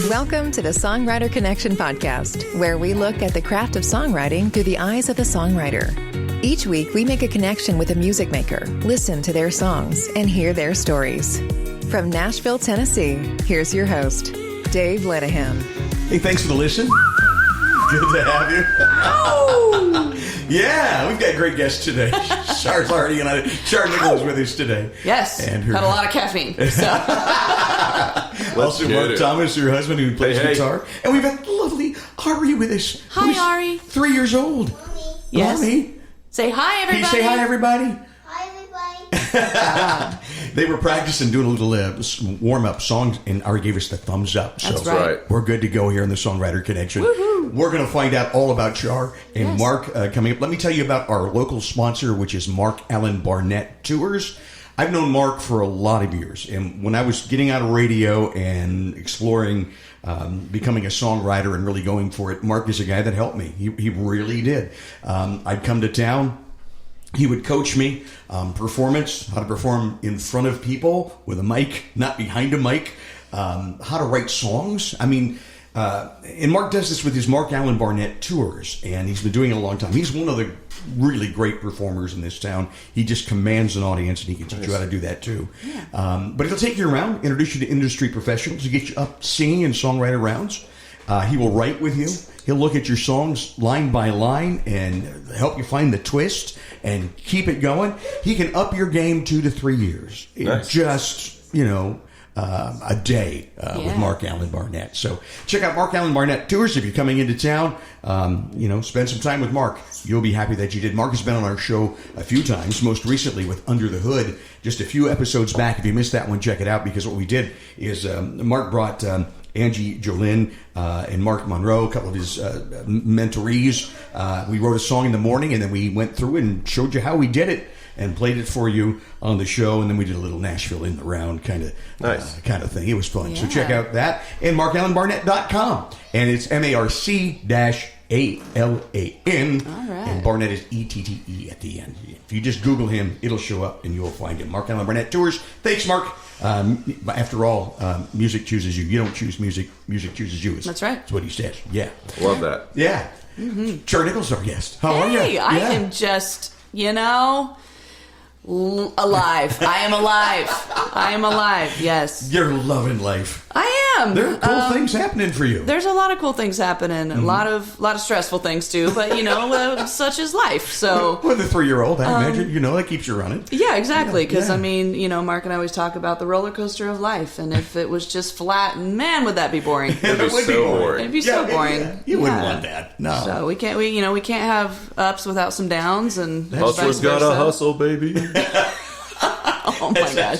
Welcome to the Songwriter Connection podcast, where we look at the craft of songwriting through the eyes of the songwriter. Each week, we make a connection with a music maker, listen to their songs, and hear their stories. From Nashville, Tennessee, here's your host, Dave Lenahan. Hey, thanks for the listen. Good to have you. Yeah, we've got great guests today. Char Nicols with us today. Yes, and had a lot of caffeine. So. Also, Mark Thomas, her husband, who plays guitar. And we've got lovely Ari with us. Hi, Ari. 3 years old. Yes. Mommy. Say hi, everybody. Can you say hi, everybody? Hi, everybody. They were practicing doing a little warm-up songs, and Ari gave us the thumbs up. That's right. We're good to go here in the Songwriter Connection. Woohoo. We're going to find out all about Char and Mark coming up. Let me tell you about our local sponsor, which is Mark Allen Barnett Tours. I've known Mark for a lot of years, and when I was getting out of radio and exploring becoming a songwriter and really going for it, Mark is a guy that helped me. He really did. I'd come to town. He would coach me performance, how to perform in front of people with a mic, not behind a mic, how to write songs. I mean, and Mark does this with his Mark Allen Barnett Tours, and he's been doing it a long time. He's one of the really great performers in this town. He just commands an audience, and he can teach you how to do that too. Yeah. But he'll take you around, introduce you to industry professionals, to get you up singing in songwriter rounds. He will write with you. He'll look at your songs line by line and help you find the twist and keep it going. He can up your game 2 to 3 years. Nice. Just, a day with Mark Allen Barnett. So check out Mark Allen Barnett Tours if you're coming into town. Spend some time with Mark. You'll be happy that you did. Mark has been on our show a few times, most recently with Under the Hood, just a few episodes back. If you missed that one, check it out, because what we did is Mark brought Angie Jolin and Mark Monroe, a couple of his mentorees. We wrote a song in the morning, and then we went through and showed you how we did it and played it for you on the show, and then we did a little Nashville in the round kind of thing. It was fun. Yeah. So check out that and markallenbarnett.com, and it's MarcAllen. All right. And Barnett is ETTE at the end. If you just Google him, it'll show up and you'll find him. Mark Allen Barnett Tours. Thanks, Mark. After all, music chooses you. You don't choose music. Music chooses you. That's right. That's what he says. Yeah. Love that. Yeah. Mm-hmm. Char Nicols, our guest. How are you? I am just, alive. I am alive. Yes. You're loving life. I am. There are cool things happening for you. There's a lot of cool things happening. A lot of stressful things too. But such is life. So with a 3-year-old, I imagine that keeps you running. Yeah, exactly. Because Mark and I alys talk about the roller coaster of life, and if it was just flat, man, would that be boring? It'd be so boring. It'd be so boring. Yeah. You wouldn't want that. No. So we can't have ups without some downs, and hustler's gotta hustle, baby. Oh my gosh!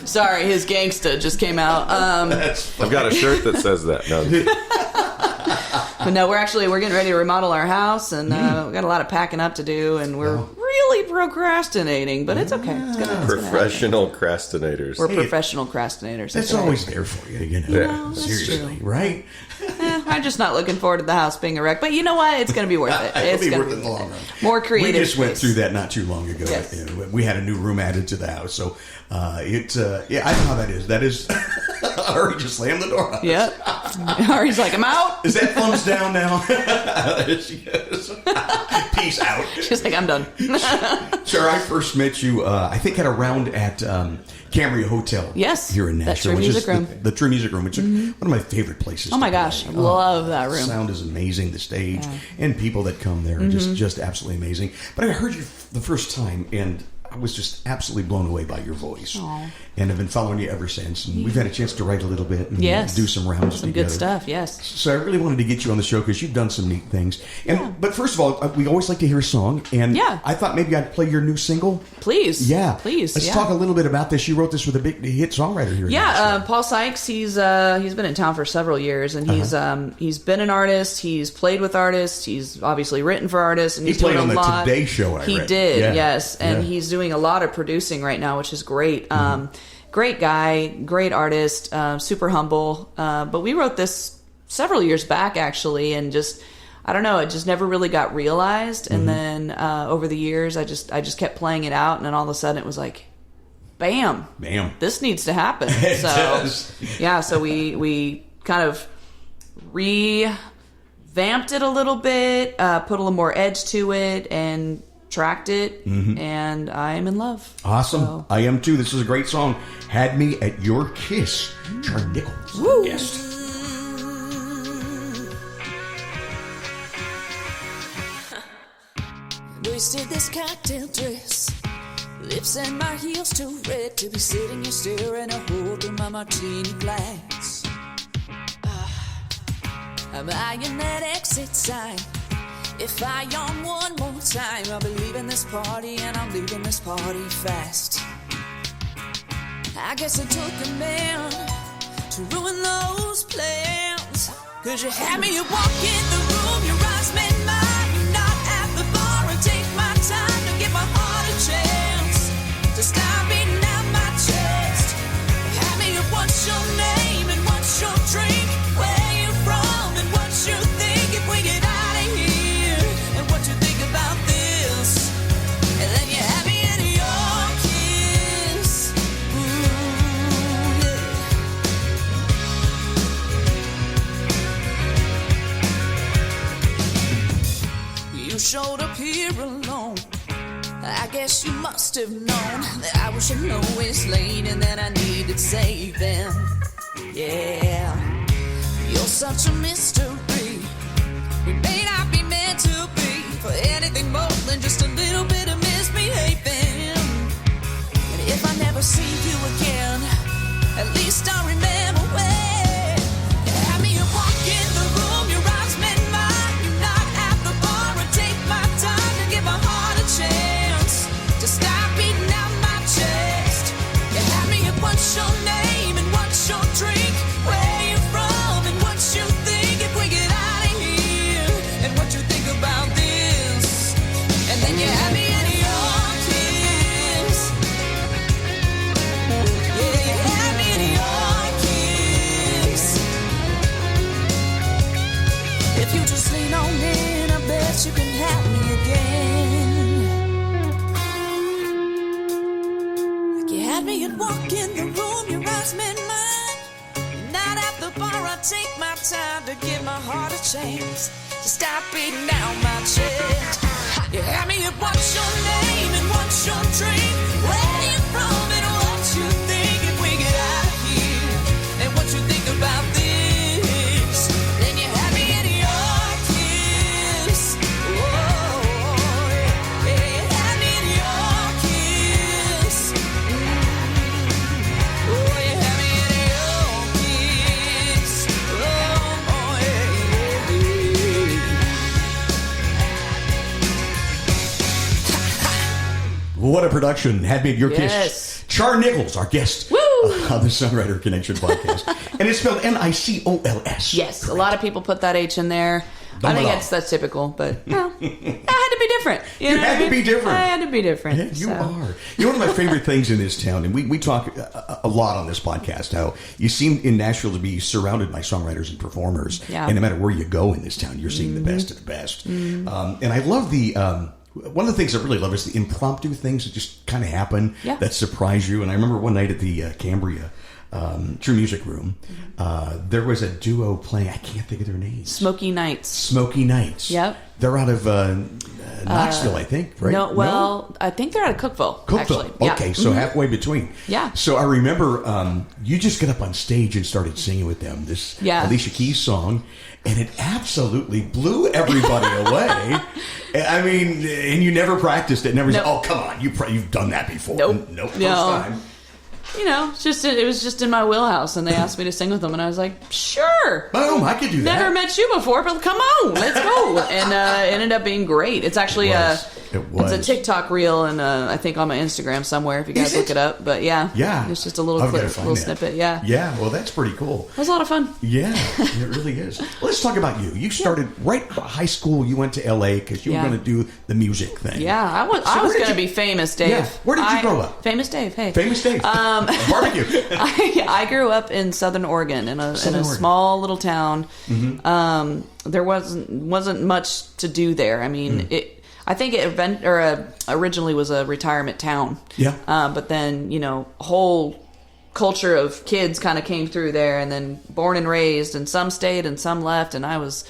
Sorry, his gangsta just came out. I've got a shirt that says that. No, but no, we're getting ready to remodel our house, and we got a lot of packing up to do, and we're really procrastinating. But it's okay. It's professional procrastinators. We're professional procrastinators. That's always there for you. Yeah. Seriously, right? I'm just not looking forward to the house being a wreck, but you know what? It's going to be worth it. It'll be worth it in the long run. More creative. We just went through that not too long ago. Yes. We had a new room added to the house, so I know how that is. That is, Ari just slammed the door on us. Yep. Ari's like, I'm out. Is that thumbs down now? She is. Peace out. She's like, I'm done. Char, I first met you, I think at a round at Camry Hotel. Yes. Here in Nashville. The True Music Room. The True Music Room. It's one of my favorite places. Oh my gosh. I love that room. The sound is amazing. The stage and people that come there are just absolutely amazing. But I heard you the first time, and I was just absolutely blown away by your voice. Aww. And I've been following you ever since. And we've had a chance to write a little bit and do some rounds some together. Good stuff, yes. So I really wanted to get you on the show because you've done some neat things. But first of all, we always like to hear a song. And I thought maybe I'd play your new single. Please. Yeah. Please. Let's talk a little bit about this. You wrote this with a big hit songwriter here. Paul Sykes, he's been in town for several years, and he's been an artist. He's played with artists. He's obviously written for artists. And he played on the Today Show, He did, yes. And he's doing a lot of producing right now, which is great. Great guy, great artist, super humble. But we wrote this several years back, actually, and just, I don't know, it just never really got realized. And then over the years, I just kept playing it out, and then all of a sudden it was like, bam, this needs to happen. It so does. yeah, so we kind of revamped it a little bit, put a little more edge to it, and tracked it, and I am in love. Awesome. So. I am too. This is a great song. Had Me at Your Kiss. Char Nicols. Woo. Guest. Wasted this cocktail dress, lips and my heels too red to be sitting here staring a hole through my martini glass. I'm eyeing that exit sign. If I yawn one more time, I'll be leaving this party, and I'm leaving this party fast. I guess it took a man to ruin those plans, 'cause you had me, you walk in the room, your eyes met mine. You're not at the bar, and take my time to give my heart a chance to stop beating out my chest. You had me, what's your name and what's your drink? Where you from and what you think if we get out of here? And what you think about this? And then you had me in your kiss. Ooh, yeah. You showed up here alone. I guess you must have known that I was your lowest lane and that I needed saving. Yeah, you're such a mystery. We may not be meant to be for anything more than just a little bit of misbehaving. And if I never see you again, at least I'll remember when you had me walk in the room, your eyes met mine. You're not at the bar, and take my time to give my heart a chance to stop beating out my chest. You had me at what's your name and what's your drink? Where you from and what you think if we get out of here? And what you think about this? And then you had me in your kiss. Yeah, you had me in your kiss. If you just lean on in, I bet you can have me again. Like you had me and walk in the room, your eyes met mine. Not at the bar, I take my time to give my heart a chance to stop beating down my chest. You had me at what's your name and what's your drink? Where you from and what you think if we get out of here? And what you think about this? Then you had me in your kiss. Whoa, yeah, you had me in your kiss. Oh, you had me in your kiss. Oh, yeah, yeah. What a production. Had Me at Your Yes. Kiss. Char Nicols, our guest on the Songwriter Connection podcast. And it's spelled Nicols. Yes, a lot of people put that H in there. I think that's typical, but I had to be different. You had to be different. I had to be different. Yeah, you are. You know, one of my favorite things in this town, and we talk a lot on this podcast, how you seem in Nashville to be surrounded by songwriters and performers. Yeah. And no matter where you go in this town, you're seeing the best of the best. And I love the... one of the things I really love is the impromptu things that just kind of happen that surprise you. And I remember one night at the Cambria True Music Room, there was a duo playing. I can't think of their names. Smoky Nights. Smoky Nights. Yep. They're out of Knoxville, I think, right? No, well, I think they're out of Cookeville. Cookeville. Actually. Okay, Yeah. so halfway between. Yeah. So I remember you just got up on stage and started singing with them this Alicia Keys song, and it absolutely blew everybody away. I mean, and you never practiced it. Never said, "Oh, come on, you've done that before." Nope. First time. You know, it was just in my wheelhouse, and they asked me to sing with them, and I was like, sure. Boom, I could do that. Never met you before, but come on, let's go. And it ended up being great. It's actually it's a TikTok reel, and I think on my Instagram somewhere if you guys look it up. But yeah, it's just a little clip, little snippet. Yeah, well, that's pretty cool. It was a lot of fun. Yeah, it really is. Let's talk about you. You started right out of high school. You went to LA because you were going to do the music thing. Yeah, I was going to be famous, Dave. Yeah. Where did you grow up? Famous Dave. Hey, famous Dave. Barbecue. I grew up in Southern Oregon in a small little town. Mm-hmm. There wasn't much to do there. I mean, I think it originally was a retirement town. Yeah. But then, whole culture of kids kind of came through there, and then born and raised, and some stayed and some left, and I was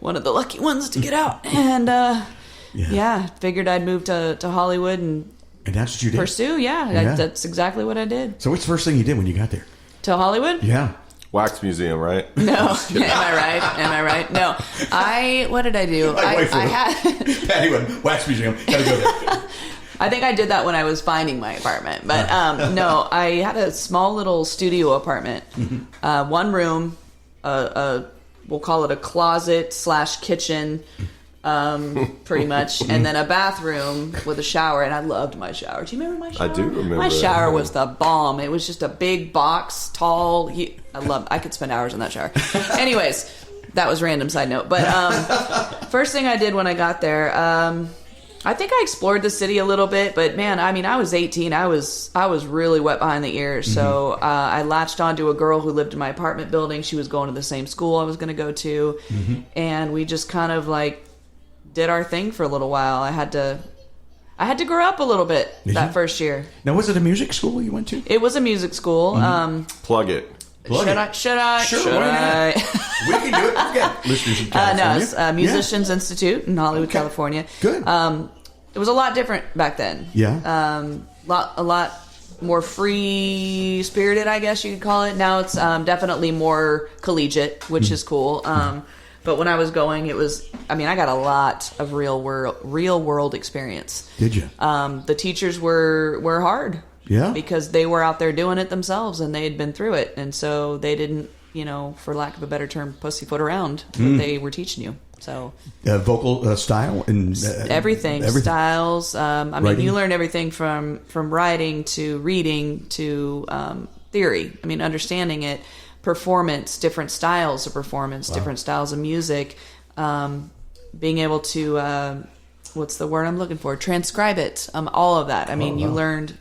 one of the lucky ones to get out. And figured I'd move to Hollywood and that's what you did? Pursue. That's exactly what I did. So what's the first thing you did when you got there? To Hollywood? Yeah. Wax museum, right? No. Am I right? No. What did I do? I had Patty went, wax museum. Gotta go there. I think I did that when I was finding my apartment. But no, I had a small little studio apartment. One room, we'll call it a closet / kitchen, pretty much. And then a bathroom with a shower. And I loved my shower. Do you remember my shower? I do remember. My shower was the bomb. It was just a big box, tall. I could spend hours in that shower. Anyways, that was random side note. But first thing I did when I got there, I think I explored the city a little bit. But man, I mean, I was 18. I was really wet behind the ears. So I latched onto a girl who lived in my apartment building. She was going to the same school I was going to go to. And we just kind of like did our thing for a little while. I had to grow up a little bit first year. Now, was it a music school you went to? It was a music school. Plug it. Should I? Sure, Should why I? not? We can do it. We've got listeners in California. No, it's Musicians Institute in Hollywood, California. Good. It was a lot different back then. Yeah. A lot more free spirited, I guess you could call it. Now it's definitely more collegiate, which is cool. But when I was going, it was. I mean, I got a lot of real world experience. Did you? The teachers were hard. Yeah. Because they were out there doing it themselves and they had been through it. And so they didn't, for lack of a better term, pussyfoot around. But they were teaching you. So vocal style and everything. Styles. I mean, Writing. you learn everything from writing to reading to theory. I mean, understanding it, performance, different styles of performance, different styles of music, being able to, what's the word I'm looking for? Transcribe it. All of that. I mean, you learned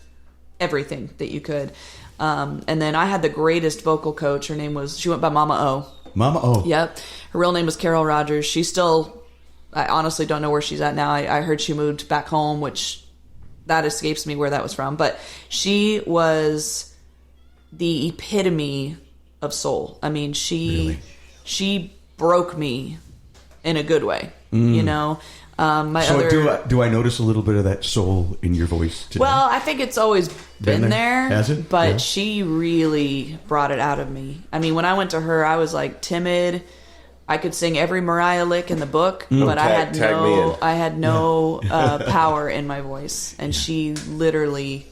everything that you could. And then I had the greatest vocal coach. She went by Mama O. Mama O. Yep. Her real name was Carol Rogers. She's still, I honestly don't know where she's at now. I heard she moved back home, which that escapes me where that was from. But she was the epitome of soul. I mean, she broke me in a good way, Do I notice a little bit of that soul in your voice today? Well, I think it's always been there. Has it? But Yeah. she really brought it out of me. I mean, when I went to her, I was like timid. I could sing every Mariah lick in the book, but I had no power in my voice, and she literally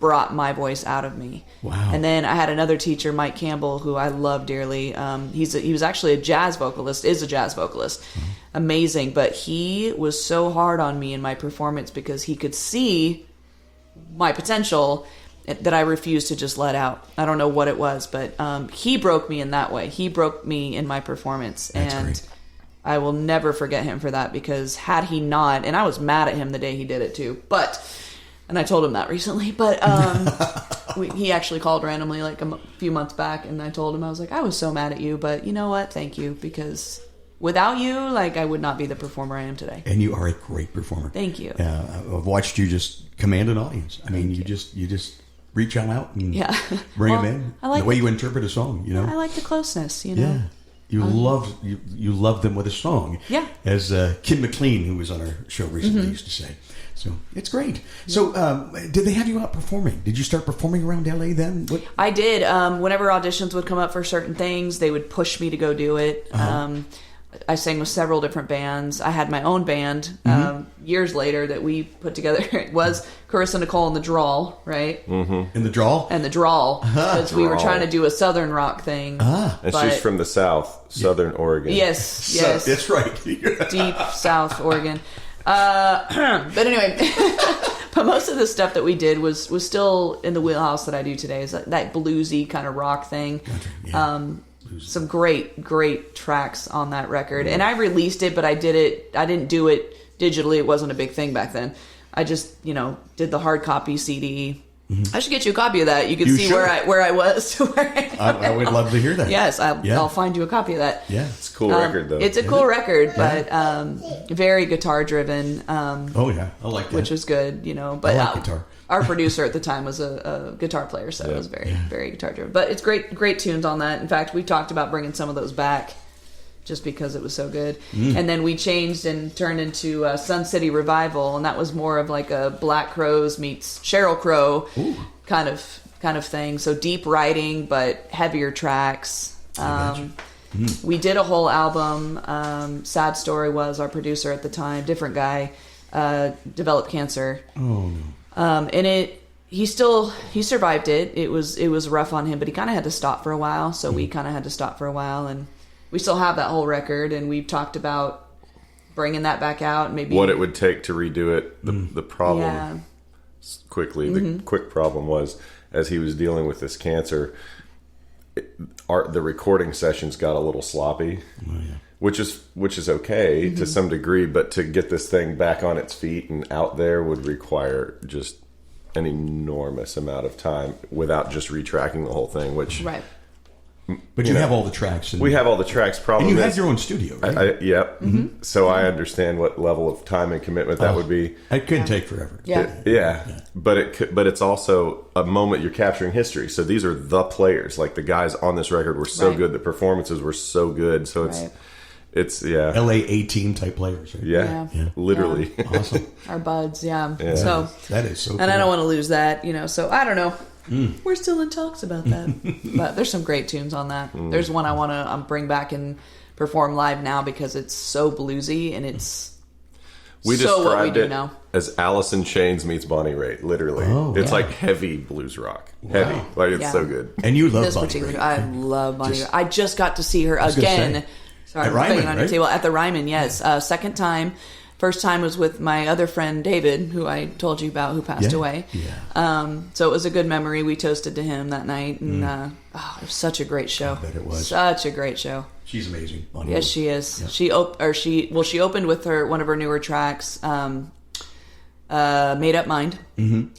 brought my voice out of me. Wow. And then I had another teacher, Mike Campbell, who I love dearly. He was actually a jazz vocalist, amazing, but he was so hard on me in my performance because he could see my potential that I refused to just let out. I don't know what it was, but he broke me in that way. He broke me in my performance. That's and great. I will never forget him for that, because had he not, and I was mad at him the day he did it too, and I told him that recently, but he actually called randomly like a few months back, and I told him, I was like, I was so mad at you, but you know what? Thank you, because without you, like, I would not be the performer I am today. And you are a great performer. Thank you. I've watched you just command an audience. I mean, you just reach on out and bring them in. I like the way you interpret a song, I like the closeness, Yeah. You love them with a song. Yeah. As Kim McLean, who was on our show recently, used to say. So it's great. So did they have you out performing? Did you start performing around LA then? What? I did. Whenever auditions would come up for certain things, they would push me to go do it. I sang with several different bands. I had my own band years later that we put together. It was Carissa Nicole and the Drawl, right? Mm-hmm. In the Drawl? And the Drawl. Because we were trying to do a Southern rock thing. And she's from the South, Southern Oregon. Yes. That's right. Deep South Oregon. But anyway, but most of the stuff that we did was still in the wheelhouse that I do today. Is that bluesy kind of rock thing. Yeah. Some great tracks on that record, and I released it, but I didn't do it digitally. It wasn't a big thing back then. I just did the hard copy CD I should get you a copy of that. You can You see should. where I was. I would love to hear that. Yes, I'll find you a copy of that. Yeah. It's a cool record, though. It's a cool record, but very guitar driven. Oh, yeah. I like that. Which was good, But I like guitar. Our producer at the time was a guitar player, so it was very guitar driven. But it's great tunes on that. In fact, we talked about bringing some of those back just because it was so good. And then we changed and turned into Sun City Revival, and that was more of like a Black Crowes meets Sheryl Crow kind of thing. So deep writing, but heavier tracks. We did a whole album. Sad Story was our producer at the time, different guy, developed cancer. Oh, no. And he survived it. It was rough on him, but he kind of had to stop for a while. So we kind of had to stop for a while, and we still have that whole record. And we've talked about bringing that back out. Maybe what it would take to redo it. The problem quickly. The quick problem was, as he was dealing with this cancer, the recording sessions got a little sloppy. Oh, yeah. Which is okay to some degree, but to get this thing back on its feet and out there would require just an enormous amount of time without just retracking the whole thing. Which, right? But you have all the tracks. We have all the tracks. Problem and you is, had your own studio, right? Yep. So I understand what level of time and commitment that would be. It couldn't take forever. Yeah. But it's also a moment you're capturing history. So these are the players. Like the guys on this record were so good. The performances were so good. So it's LA A-team type players, right? Yeah. Literally. Yeah. Awesome. Our buds, So that is so cool. And I don't want to lose that, so I don't know. We're still in talks about that. But there's some great tunes on that. There's one I want to bring back and perform live now because it's so bluesy and it's we so what we described do it now. As Alice in Chains meets Bonnie Raitt, literally. It's like heavy blues rock. Heavy. Like it's so good. And you love This Bonnie particular, Raitt. I love Bonnie Raitt. I just got to see her again. Sorry, At I'm banging Ryman, on your right? table. At the Ryman, yes. Second time. First time was with my other friend David, who I told you about, who passed away. Yeah. So it was a good memory. We toasted to him that night, and it was such a great show. I bet it was. Such a great show. She's amazing. Bonnie Yes, Raitt. she is. Yeah. She opened with one of her newer tracks, Made Up Mind.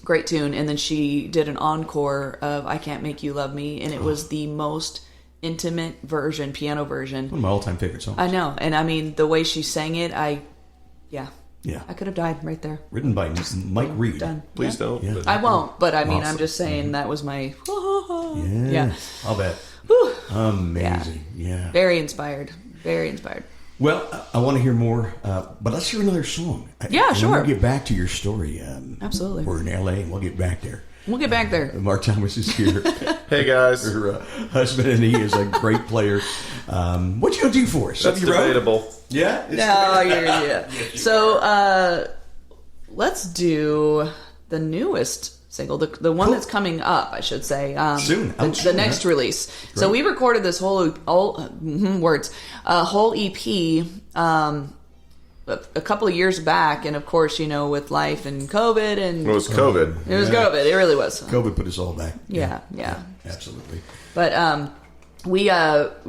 Great tune, and then she did an encore of I Can't Make You Love Me, and it was the most intimate version, piano version. One of my all-time favorite songs. I know, and I mean the way she sang it, Yeah. I could have died right there. Written by Mike Reed. Done. Please don't. Yeah. But- I won't, but I mean, Awesome. I'm just saying that was my. Yeah. I'll bet. Whew. Amazing. Yeah. Very inspired. Very inspired. Well, I want to hear more, but let's hear another song. Yeah, And sure. We'll get back to your story. Absolutely. We're in L.A. and we'll get back there. We'll get back there. Mark Thomas is here. Hey guys. Her husband, and he is a great player. What you gonna do for us? That's Something you wrote? debatable. Yeah. No, yeah. So let's do the newest single, the one that's coming up, I should say. Soon. The next release. So we recorded this whole EP a couple of years back, and of course, with life and COVID, and It was COVID. it was COVID. It really was. COVID put us all back. Yeah. Absolutely. But we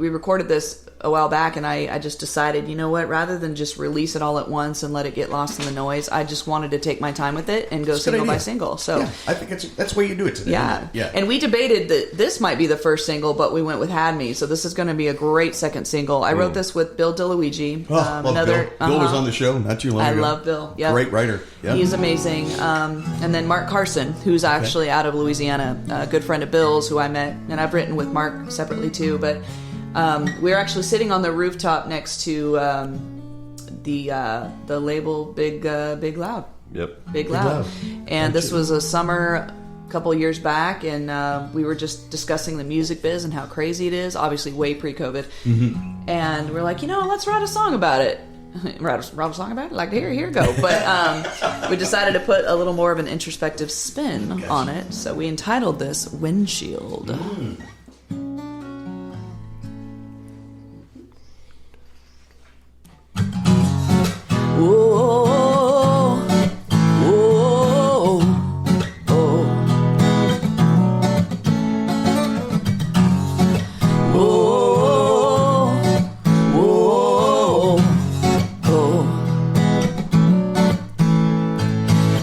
recorded this a while back, and I just decided, you know what, rather than just release it all at once and let it get lost in the noise, I just wanted to take my time with it and go That's a good single by idea. single. So Yeah, I think that's the way you do it today. yeah. Yeah. And we debated that this might be the first single, but we went with Had Me. So this is going to be a great second single. I wrote this with Bill DeLuigi. Bill was on the show not too long I ago. love Bill. Yeah. Great writer. Yeah. He's amazing. And then Mark Carson, who's actually out of Louisiana, a good friend of Bill's who I met. And I've written with Mark separately too. But we were actually sitting on the rooftop next to the label Big Loud. Yep. Big Loud. And this was a summer a couple of years back, and we were just discussing the music biz and how crazy it is, obviously way pre-COVID. And we're like, let's write a song about it. write a song about it? Like, here you go. But we decided to put a little more of an introspective spin on it, so we entitled this Windshield.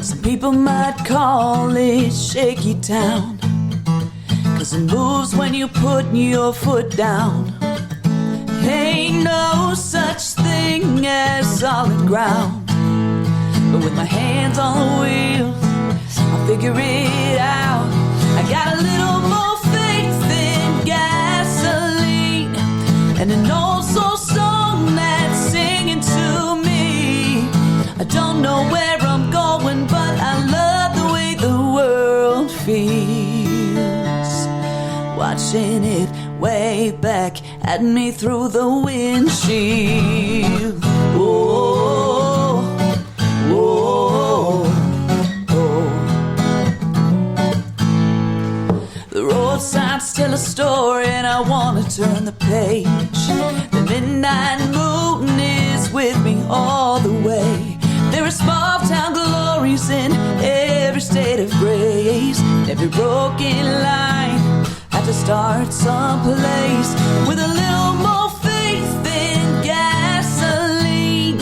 Some people might call it this shaky town. 'Cause it moves when you put your foot down. Ain't no such thing as solid ground. But with my hands on the wheel, I'll figure it out. I got a little more faith than gasoline, and an old soul song that's singing to me. I don't know where I'm going, but I love the way the world feels. Watching it way back at me through the windshield. Oh, oh, oh. The road signs tell a story and I wanna turn the page. The midnight moon is with me all the way. There are small town glories in every state of grace. Every broken line had to start someplace. With a little more faith than gasoline,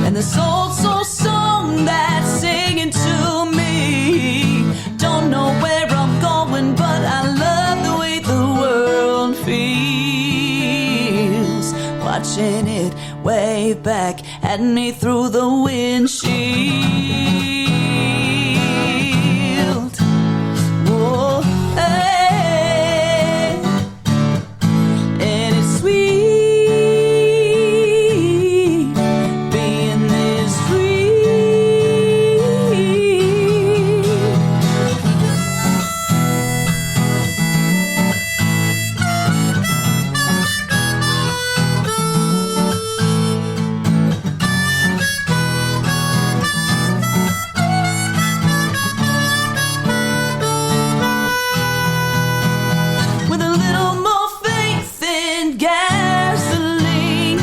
and this old soul song that's singing to me. Don't know where I'm going, but I love the way the world feels. Watching it way back at me through the windshield. Whoa, hey. And it's sweet being this free. With a little more faith than gasoline,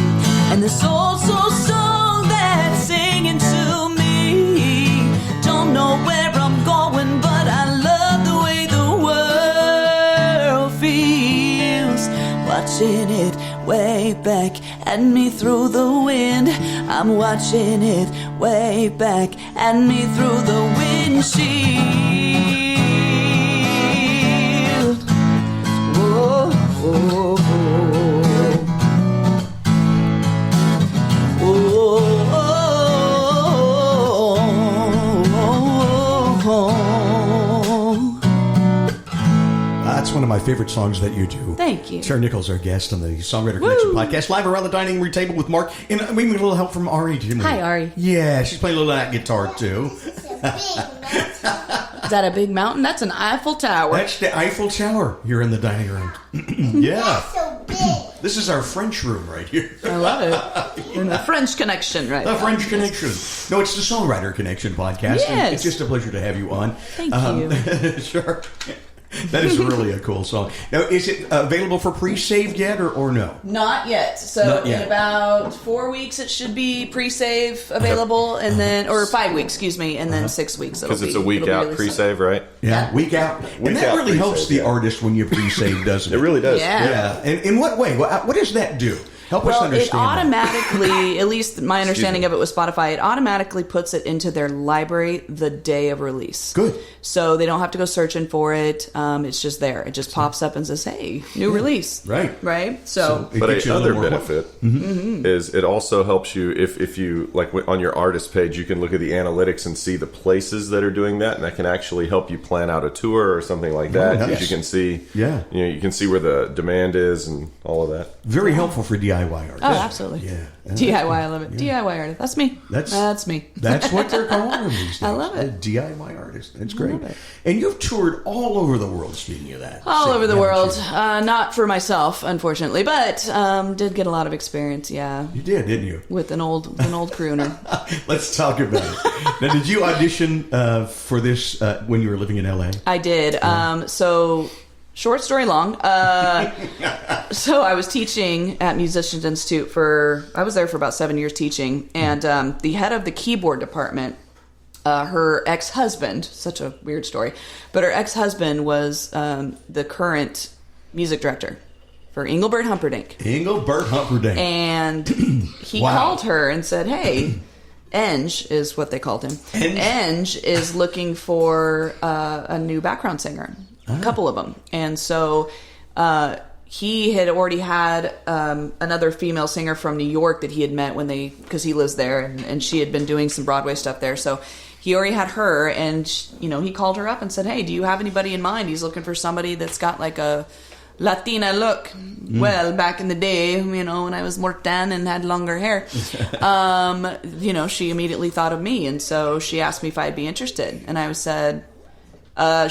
and this old soul song that's singing to me. Don't know where I'm going, but I love the way the world feels. Watching it way back at me through the wind. I'm watching it way back at me through the windshield. Whoa, whoa, That's one of my favorite songs that you do. Thank you. Char Nicols, our guest on the Songwriter Connection podcast, live around the dining room table with Mark. And we need a little help from Ari, didn't we? Hi, Ari. Yeah, she's playing a little of that guitar, too. Is that a big mountain? That's an Eiffel Tower. That's the Eiffel Tower here in the dining room. Yeah. So big. This is our French room right here. I love it. And the French Connection, right? The French Connection. No, it's the Songwriter Connection podcast. Yes. And it's just a pleasure to have you on. Thank you. Sure. That is really a cool song. Now, is it available for pre-saved yet or no? Not yet. So Not yet. in about 4 weeks, it should be pre-save available, and then, or 5 weeks, excuse me, and then 6 weeks. Because it's a week out pre-save, right? Yeah, week out. And that out really helps pre-save, the artist when you pre-save, doesn't it? It really does. Yeah. Yeah. And in what way? What does that do? Help us Well, understand it that. automatically, at least my understanding of it with Spotify, it automatically puts it into their library the day of release. Good. So they don't have to go searching for it. It's just there. It just pops up and says, hey, new release. Right. Right? So it But gets you a another little more- benefit is it also helps you if you like on your artist page, you can look at the analytics and see the places that are doing that, and that can actually help you plan out a tour or something like that. nice. Because you can see, Yeah. you can see where the demand is and all of that. Very helpful for DIY artists. Oh, absolutely. Yeah. DIY, I love it. DIY artist. That's me. That's me. That's what they're calling them these days. I love it. A DIY artist. That's great. love it. And you've toured all over the world, speaking of that. All So, over the haven't world. you? Not for myself, unfortunately, but did get a lot of experience, yeah, You did, didn't you? with an old crooner. Let's talk about it. Now, did you audition for this when you were living in LA? I did. So, short story long. So I was teaching at Musicians Institute I was there for about 7 years teaching, and the head of the keyboard department, her ex-husband, such a weird story, but her ex-husband was the current music director for Englebert Humperdinck. Englebert Humperdinck. And he Wow. called her and said, hey, Enge is what they called him. Enge? Enge is looking for a new background singer, a couple of them. And so he had already had another female singer from New York that he had met because he lives there, and she had been doing some Broadway stuff there. So he already had her, and he called her up and said, "Hey, do you have anybody in mind? He's looking for somebody that's got like a Latina look." Well, back in the day, when I was more tan and had longer hair, she immediately thought of me, and so she asked me if I'd be interested, and I said,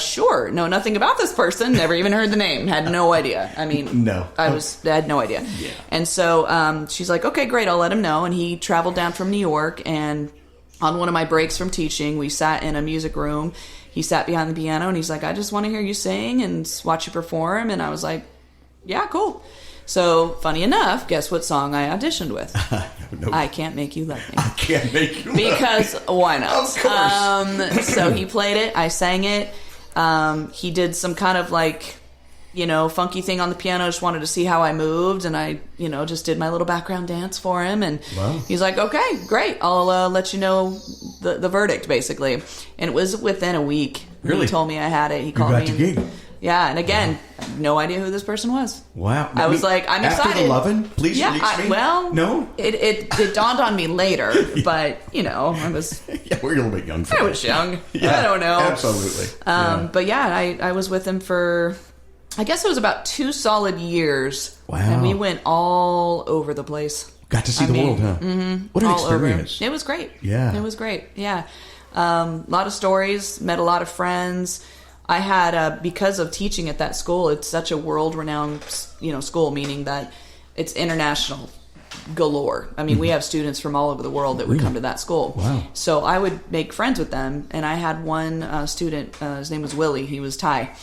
sure. Know nothing about this person. Never even heard the name. Had no idea. I mean, no. I had no idea. Yeah. And so she's like, okay, great. I'll let him know. And he traveled down from New York, and on one of my breaks from teaching, we sat in a music room. He sat behind the piano, and he's like, I just want to hear you sing and watch you perform. And I was like, yeah, cool. So, funny enough, guess what song I auditioned with? No. I Can't Make You Love Me. I Can't Make You Love Because why not? Of course. So he played it. I sang it. He did some kind of funky thing on the piano. Just wanted to see how I moved, and I, just did my little background dance for him. And wow. He's like, "Okay, great. I'll let you know the verdict, basically." And it was within a week. Really? He told me I had it. He called got me. the gig. Yeah, and again, I had no idea who this person was. Wow. I was like, I'm after excited. The lovin'? Please Yeah, release me? no. It dawned on me later, but I was. Yeah, we're a little bit young for I that. was young. Yeah, I don't know. Absolutely. But yeah, I was with him for, I guess it was about 2 solid years. Wow. And we went all over the place. Got to see the world, huh? Mm-hmm, what an all experience. Over. It was great. Yeah. It was great. Yeah. A lot of stories, met a lot of friends. I had, because of teaching at that school, it's such a world-renowned, school, meaning that it's international galore. I mean, we have students from all over the world that would come to that school. Wow. So I would make friends with them, and I had one student, his name was Willie, he was Thai,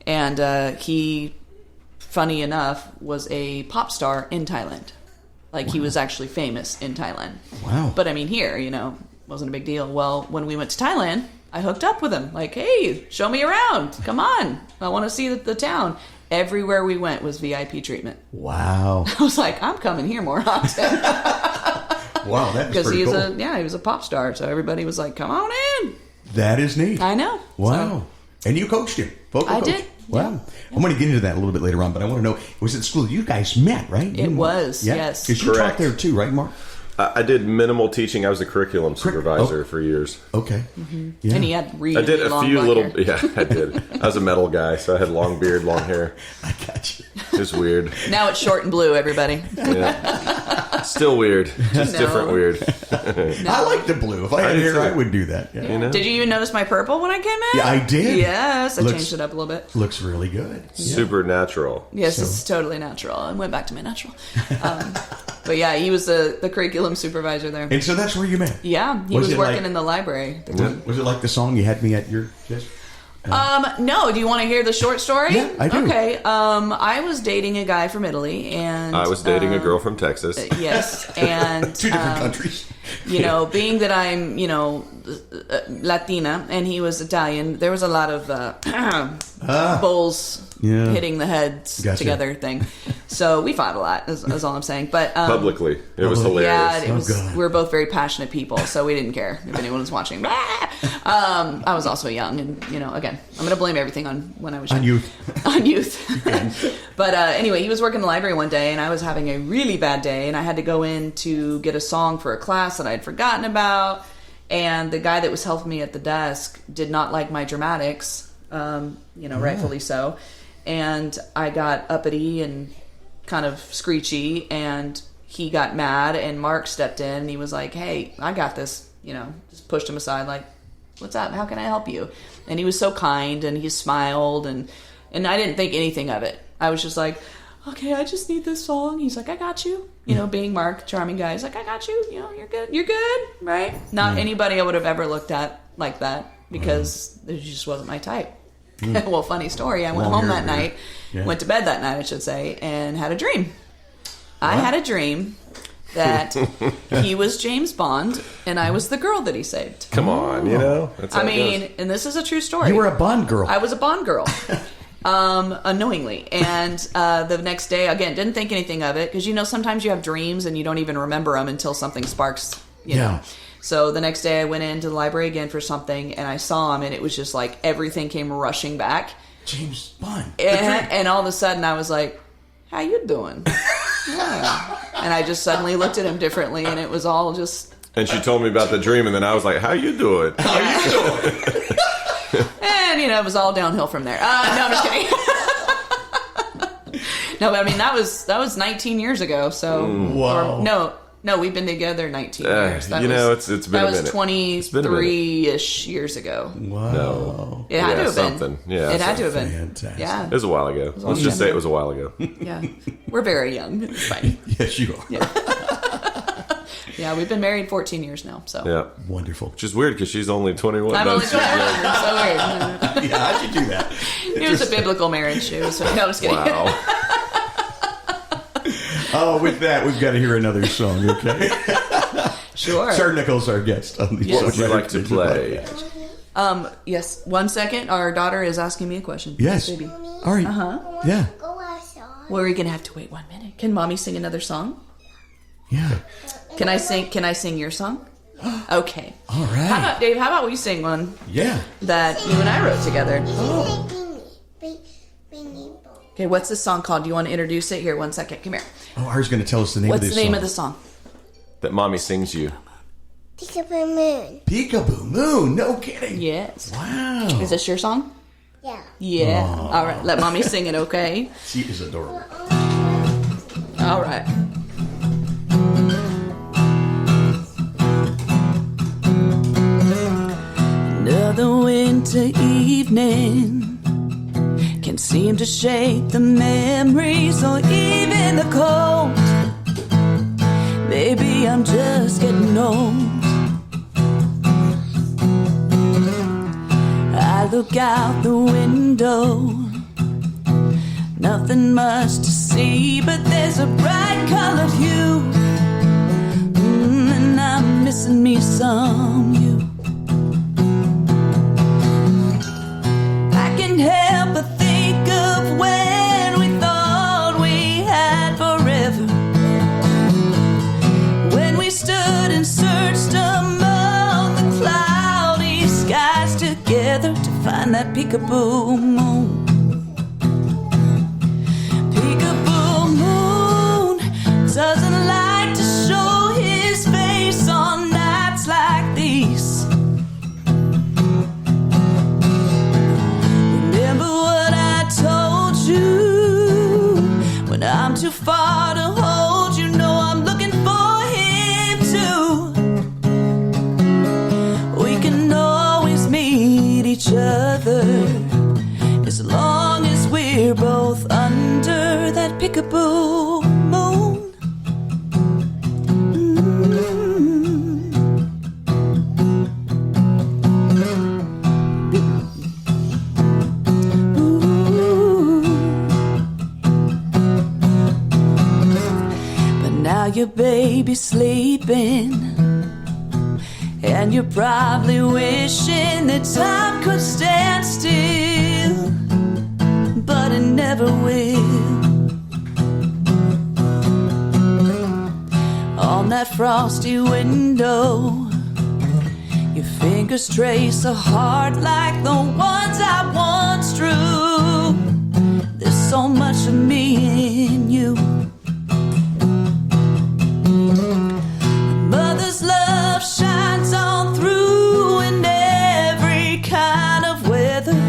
and he, funny enough, was a pop star in Thailand. Like, he was actually famous in Thailand. Wow. But, I mean, here, wasn't a big deal. Well, when we went to Thailand, I hooked up with him. Like, hey, show me around. Come on. I want to see the town. Everywhere we went was VIP treatment. Wow. I was like, I'm coming here more often. Wow, that is pretty cool. He was a pop star. So everybody was like, come on in. That is neat. I know. Wow. And you coached him. Vocal I coach. did. Wow. Yeah. I'm going to get into that a little bit later on, but I want to know, was it school you guys met, right? It was, yes. Because you taught Correct. there too, right, Mark? I did minimal teaching. I was the curriculum supervisor for years. Okay. Mm-hmm. Yeah. And he had really I did a long few black little. hair. Yeah, I did. I was a metal guy, so I had long beard, long hair. I got you. It was weird. Now it's short and blue, everybody. Yeah. Still weird. Just No. different weird. I like the blue. If I had I do hair, too. I would do that. Yeah. You know? Did you even notice my purple when I came in? Yeah, I did. Yes, I Looks- changed it up a little bit. Looks really good. Yeah. Supernatural. Yes, So- it's totally natural. I went back to my natural. But yeah, he was the curriculum supervisor there. And so that's where you met. Yeah, he Was was it working like- in the library. Was it like the song you had me at your desk? No, do you want to hear the short story? Yeah, I do. Okay, I was dating a guy from Italy, and I was dating a girl from Texas. yes, and Two different countries. being that I'm Latina and he was Italian, there was a lot of bowls Yeah. hitting the heads Gotcha. together thing. So we fought a lot. Is all I'm saying. But Publicly. It was hilarious. yeah, it Oh, was. God. We were both very passionate people, so we didn't care if anyone was watching. I was also young, and again, I'm going to blame everything on when I was young. On youth. On youth. But anyway, he was working in the library one day, and I was having a really bad day, and I had to go in to get a song for a class that I had forgotten about. And the guy that was helping me at the desk did not like my dramatics, rightfully so. And I got uppity and kind of screechy, and he got mad, and Mark stepped in, and he was like, hey, I got this, just pushed him aside, like, what's up? How can I help you? And he was so kind, and he smiled, and I didn't think anything of it. I was just like, okay, I just need this song. He's like, I got you. Being Mark, charming guy, he's like, I got you. You're good, right? Not anybody I would have ever looked at like that, because it just wasn't my type. Well, funny story. I went home that night, went to bed that night, I should say, and had a dream. I had a dream that he was James Bond and I was the girl that he saved. Come on, That's how it goes. And this is a true story. You were a Bond girl. I was a Bond girl. Unknowingly. And the next day, again, didn't think anything of it, because sometimes you have dreams and you don't even remember them until something sparks, you know. So the next day I went into the library again for something, and I saw him, and it was just like everything came rushing back. James Bond. And all of a sudden I was like, how you doing? Yeah. And I just suddenly looked at him differently, and it was all just... And she told me about the dream, and then I was like, how you doing? How you doing? And, it was all downhill from there. No, I'm just kidding. No, but I mean, that was 19 years ago, so... Wow. No, we've been together 19 years. It's been a minute. That was 23-ish years ago. Wow. No. It had to have something. been. Yeah, it had to have been. Fantastic. Yeah. It was a while ago. Let's just say it was a while ago. Yeah. We're very young. It's fine. Yes, you are. Yeah, we've been married 14 years now, so. Yeah. Wonderful. Which is weird because she's only 21. I'm No, only she's 21. young. So weird. Yeah, how'd you do that? It was a biblical marriage. No, I'm just kidding. Wow. Oh, with that, we've got to hear another song, okay? Sure. Char Nicols, our guest on the What would you like to play? Yes, 1 second. Our daughter is asking me a question. Yes. Baby. All right. Yeah. Go outside. Well, we're going to have to wait 1 minute. Can Mommy sing another song? Yeah. Can I sing your song? Okay. All right. How about, Dave, how about we sing one Yeah. that you and I wrote together? Beanie Bo. Okay, what's this song called? Do you want to introduce it? Here, 1 second. Come here. Oh, Ar's going to tell us the name What's of this the name song. of the song? That mommy sings you. Peekaboo Moon. Peekaboo Moon. No kidding. Yes. Wow. Is this your song? Yeah. Yeah. All right. Let Mommy sing it, okay? She is adorable. All right. Another winter evening can seem to shake the memories or even the cold. Maybe I'm just getting old. I look out the window, nothing much to see, but there's a bright colored hue, and I'm missing me some you. I can't help but think of when we thought we had forever, when we stood and searched among the cloudy skies together to find that peekaboo moon. Peekaboo moon doesn't like to show his face on nights like these. Remember what I told you, when I'm too far to hold you, know I'm looking for him too. We can always meet each other as long as we're both under that peekaboo moon. But now your baby's sleeping, and you're probably wishing that time could stand still, but it never will. On that frosty window, your fingers trace a heart like the ones I once drew. There's so much of me in you. Mother's love shines on through in every kind of weather.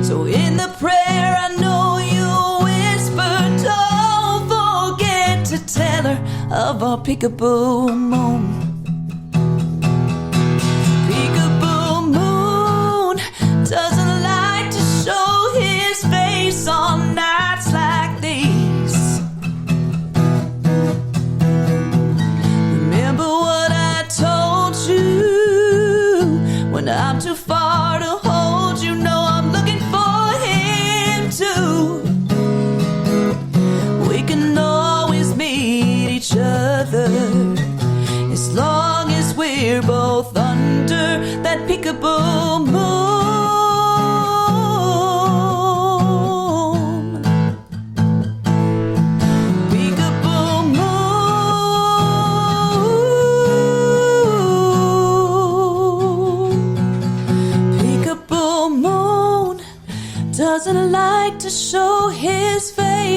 So in the prayer I know you whisper, don't forget to tell her of our peekaboo moon. Peekaboo moon doesn't like to show his face on nights like these. Remember what I told you, when I'm too far to hold you, know I'm looking for him too. We can always meet each other as long as we're both under that peekaboo moon. Peekaboo moon.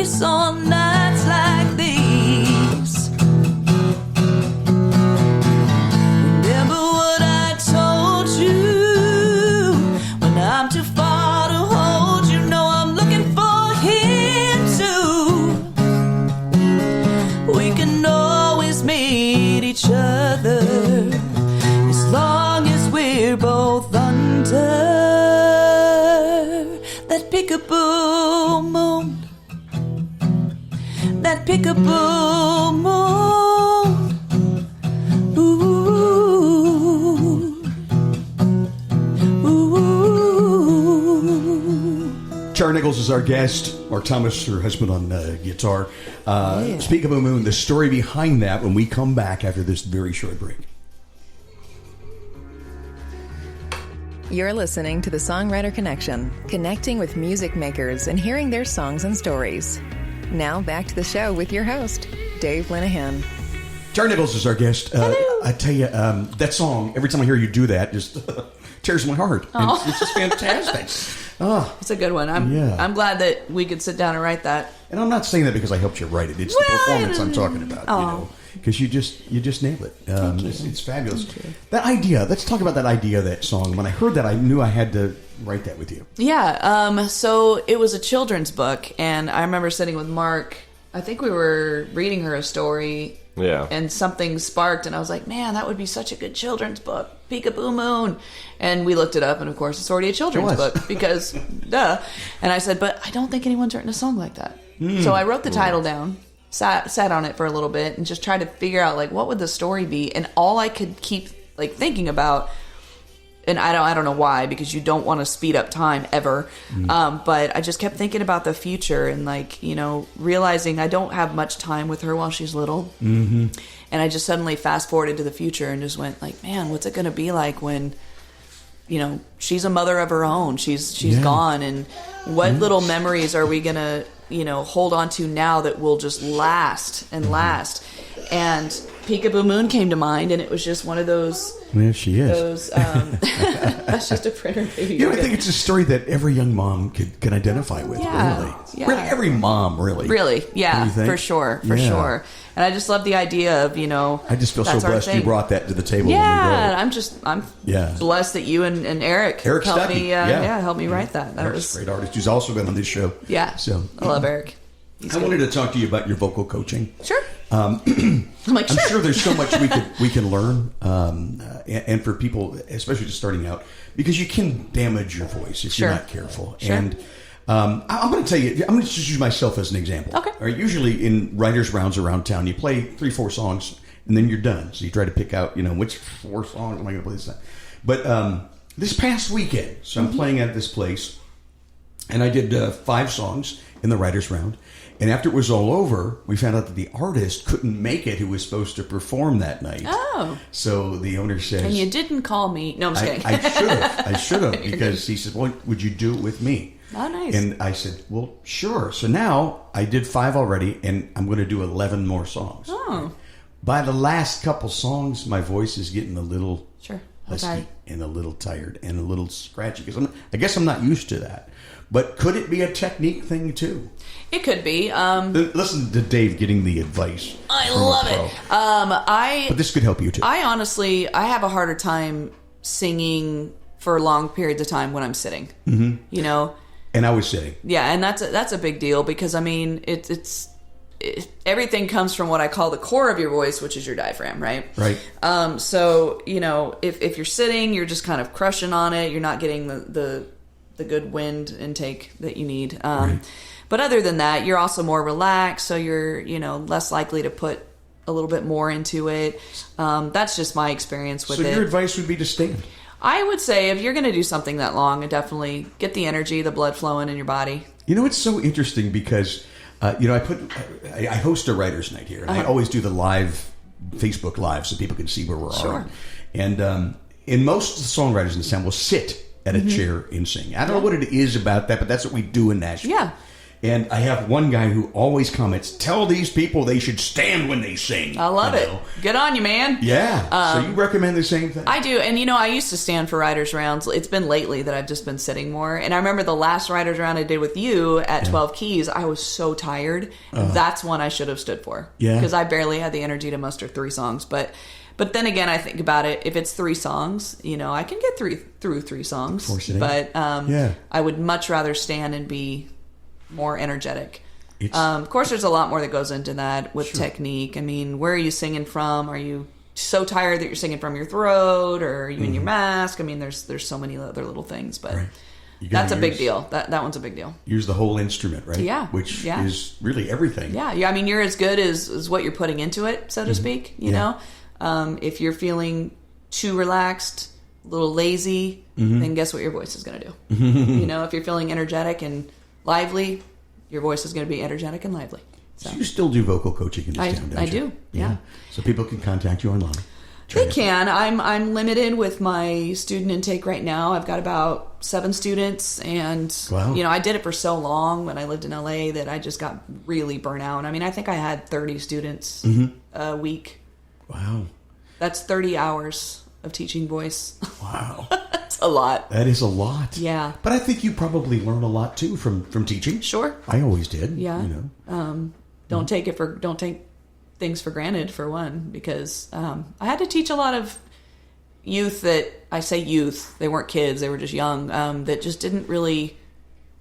peace on nights like these. Remember what I told you, when I'm too far to hold you, know I'm looking for him too. We can always meet each other as long as we're both under that peekaboo moon, that peekaboo moon. Ooh, ooh. Char Nicols is our guest. Mark Thomas, her husband, on guitar. Speak of a Moon, the story behind that when we come back after this very short break. You're listening to the Songwriter Connection, connecting with music makers and hearing their songs and stories. Now back to the show with your host, Dave Linehan. Char Nicols is our guest. I tell you, that song, every time I hear you do that, just tears my heart. It's just fantastic. It's a good one. I'm glad that we could sit down and write that. And I'm not saying that because I helped you write it. It's the performance I'm talking about. You know, because you just nailed it. It's fabulous. That idea. Let's talk about that idea of that song. When I heard that, I knew I had to write that with you. Yeah. So it was a children's book, and I remember sitting with Mark. I think we were reading her a story. Yeah. And something sparked, and I was like, man, that would be such a good children's book. Peekaboo Moon. And we looked it up, and of course, it's already a children's book because, duh. And I said, but I don't think anyone's written a song like that. So I wrote the title down, sat on it for a little bit, and just tried to figure out, like, what would the story be? And all I could keep, like, thinking about, and I don't know why, because you don't want to speed up time ever. But I just kept thinking about the future and, like, you know, realizing I don't have much time with her while she's little. Mm-hmm. And I just suddenly fast forwarded to the future and just went like, man, what's it going to be like when, you know, she's a mother of her own. She's gone. And what little memories are we going to, you know, hold on to now that will just last and last? And Peekaboo Moon came to mind, and it was just one of those. There she is. Those, that's just a printer, baby. You know, I think it's a story that every young mom can identify with. Really, every mom, really, yeah, for sure. And I just love the idea of, you know, I just feel so blessed you brought that to the table. Yeah, I'm blessed that you and Eric helped me. Helped me write that. That was a great artist who's also been on this show. Yeah, so I love Eric. I wanted to talk to you about your vocal coaching. Sure. I'm sure there's so much we can learn, and for people, especially just starting out, because you can damage your voice if you're not careful. Sure. And I'm going to tell you, I'm going to just use myself as an example. Okay. All right, usually in writers' rounds around town, you play 3-4 songs, and then you're done. So you try to pick out, you know, which 4 songs am I going to play this time. But this past weekend, so I'm playing at this place, and I did 5 songs in the writers' round. And after it was all over, we found out that the artist couldn't make it who was supposed to perform that night. Oh. So the owner says... And you didn't call me. No, I'm just kidding. I should have, because he said, well, would you do it with me? Oh, nice. And I said, well, sure. So now I did 5 already, and I'm going to do 11 more songs. Oh. By the last couple songs, my voice is getting a little husky and a little tired and a little scratchy. Because I guess I'm not used to that. But could it be a technique thing, too? It could be. Listen to Dave getting the advice. I love it. But this could help you, too. I honestly have a harder time singing for long periods of time when I'm sitting. Mm-hmm. You know? And I was sitting. Yeah, and that's a big deal because, I mean, everything comes from what I call the core of your voice, which is your diaphragm, right? Right. So, you know, if you're sitting, you're just kind of crushing on it. You're not getting the good wind intake that you need. Right. But other than that, you're also more relaxed, so you're, you know, less likely to put a little bit more into it. That's just my experience with it. So your advice would be to stand? I would say if you're going to do something that long, definitely get the energy, the blood flowing in your body. You know, it's so interesting because, you know, I host a writer's night here, and I always do the live Facebook Live so people can see where we're at. And in most of the songwriters in the town will sit at a chair and sing. I don't know what it is about that, but that's what we do in Nashville. Yeah. And I have one guy who always comments, tell these people they should stand when they sing. I love it. Good on you, man. Yeah. So you recommend the same thing? I do. And, I used to stand for writer's rounds. It's been lately that I've just been sitting more. And I remember the last writer's round I did with you at 12 Keys, I was so tired. That's one I should have stood for. Yeah. Because I barely had the energy to muster 3 songs. But then again, I think about it. If it's 3 songs, I can get through 3 songs. But I would much rather stand and be more energetic. Of course, there's a lot more that goes into that with technique. I mean, where are you singing from? Are you so tired that you're singing from your throat, or are you in your mask? I mean, there's so many other little things, but that's a big deal. That one's a big deal. Use the whole instrument, right? Yeah. Which is really everything. Yeah. I mean, you're as good as what you're putting into it, so to speak. You know, if you're feeling too relaxed, a little lazy, then guess what your voice is going to do? If you're feeling energetic and lively, your voice is going to be energetic and lively. So you still do vocal coaching in this town, don't you? I do, yeah. So people can contact you online. They can. I'm limited with my student intake right now. I've got about 7 students, and I did it for so long when I lived in LA that I just got really burnt out. I mean, I think I had 30 students a week. Wow. That's 30 hours of teaching voice. Wow. That's a lot. That is a lot. Yeah. But I think you probably learn a lot too from teaching. Sure. I always did. Yeah. Don't take things for granted, for one, because I had to teach a lot of youth that, I say youth, they weren't kids, they were just young, that just didn't really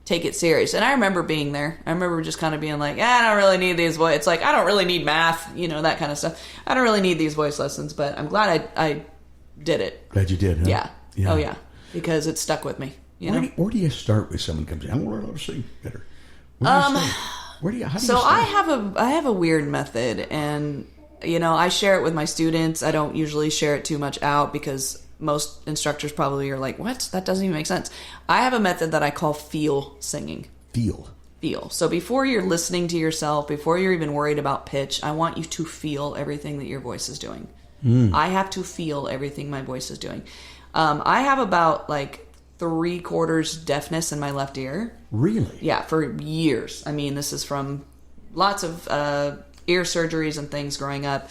take it serious. And I remember being there. I remember just kind of being like, I don't really need these voice. It's like, I don't really need math, that kind of stuff. I don't really need these voice lessons, but I'm glad I did it. Glad you did, huh? Yeah. Oh, yeah. Because it stuck with me. Where do you start with someone comes in? I want to learn how to sing better. How do you start? I have a weird method, and I share it with my students. I don't usually share it too much out because most instructors probably are like, what? That doesn't even make sense. I have a method that I call feel singing. Feel. So before you're listening to yourself, before you're even worried about pitch, I want you to feel everything that your voice is doing. I have to feel everything my voice is doing. I have about 3/4 deafness in my left ear. Really? Yeah, for years. I mean, this is from lots of ear surgeries and things growing up.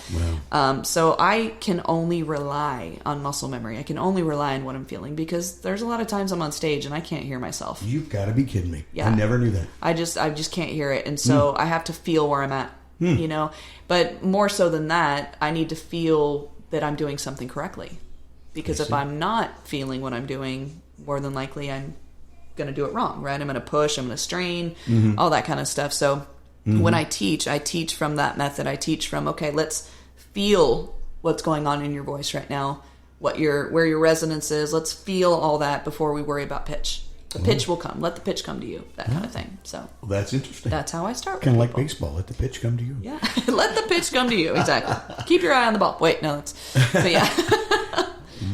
Wow. So I can only rely on muscle memory. I can only rely on what I'm feeling, because there's a lot of times I'm on stage and I can't hear myself. You've got to be kidding me. Yeah. I never knew that. I just can't hear it. And so I have to feel where I'm at, But more so than that, I need to feel that I'm doing something correctly. Because if I'm not feeling what I'm doing, more than likely I'm going to do it wrong, right? I'm going to push, I'm going to strain, all that kind of stuff. So when I teach from that method. I teach from, okay, let's feel what's going on in your voice right now, where your resonance is. Let's feel all that before we worry about pitch. The pitch will come. Let the pitch come to you, that kind of thing. So that's interesting. That's how I start. Kind of like baseball. Let the pitch come to you. Yeah, let the pitch come to you. Exactly. Keep your eye on the ball. Wait, no, but yeah.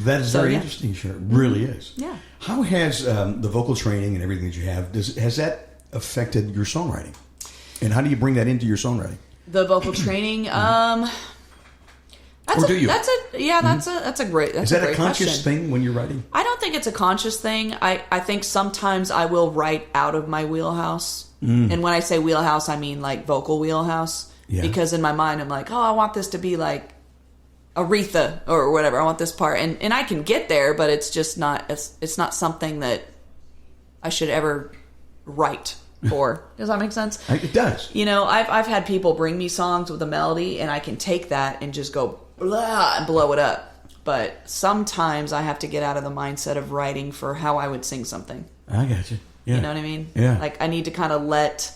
That is very interesting, sure. It really is. Yeah. How has the vocal training and everything that you have, has that affected your songwriting? And how do you bring that into your songwriting? The vocal training, that's a great question. Is that a conscious thing when you're writing? I don't think it's a conscious thing. I think sometimes I will write out of my wheelhouse. And when I say wheelhouse, I mean like vocal wheelhouse. Yeah. Because in my mind, I'm like, I want this to be like Aretha or whatever. I want this part, and I can get there, but it's just not. It's not something that I should ever write for. Does that make sense? It does. I've had people bring me songs with a melody, and I can take that and just go blah and blow it up. But sometimes I have to get out of the mindset of writing for how I would sing something. I got you. Yeah. You know what I mean? Yeah. Like I need to kind of let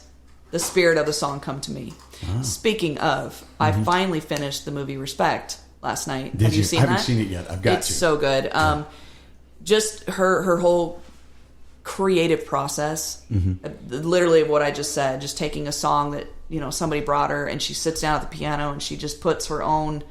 the spirit of the song come to me. Speaking of, I finally finished the movie Respect last night. Have you seen that? I haven't seen it yet. I've got It's so good. Just her whole creative process, literally what I just said, just taking a song that somebody brought her, and she sits down at the piano and she just puts her own